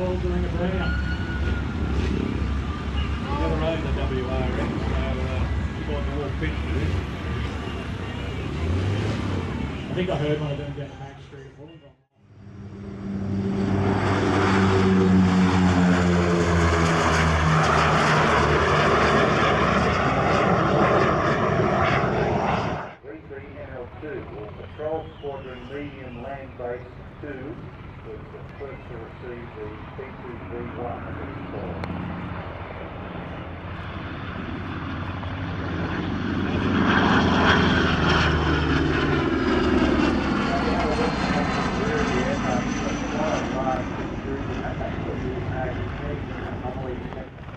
all doing a brown. You never owned the WRX, so you got the wall pitch for this. I think I heard one of them down the Main Street of Wollongong. Or Patrol Squadron Medium Land Base 2 was the first to receive the P2V as it's called.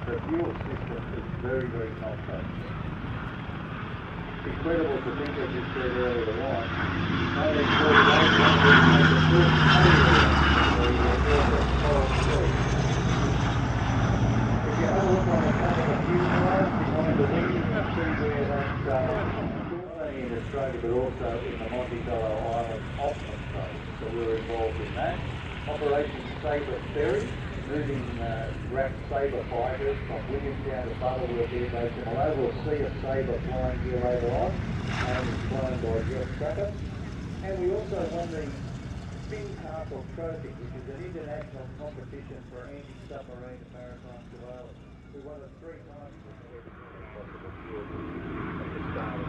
The fuel system is very, very complex. It's incredible to think, as you said earlier on, only 48 make the first If you have a look on the front of the fuselage, behind the wing, you can see where that's not only in Australia but also in the Monte Carlo Island Optimum phase. So we're involved in that. Operation Sabre Ferry, moving RAAF Sabre fighters from Williamstown to Butterworth Air Base in Malaya. We'll see a Sabre flying here later on, and it's flown by Jeff Tracker. And we also won the Spin Castle Trophy, which is an international competition for anti-submarine and maritime surveillance. We won it 3 times.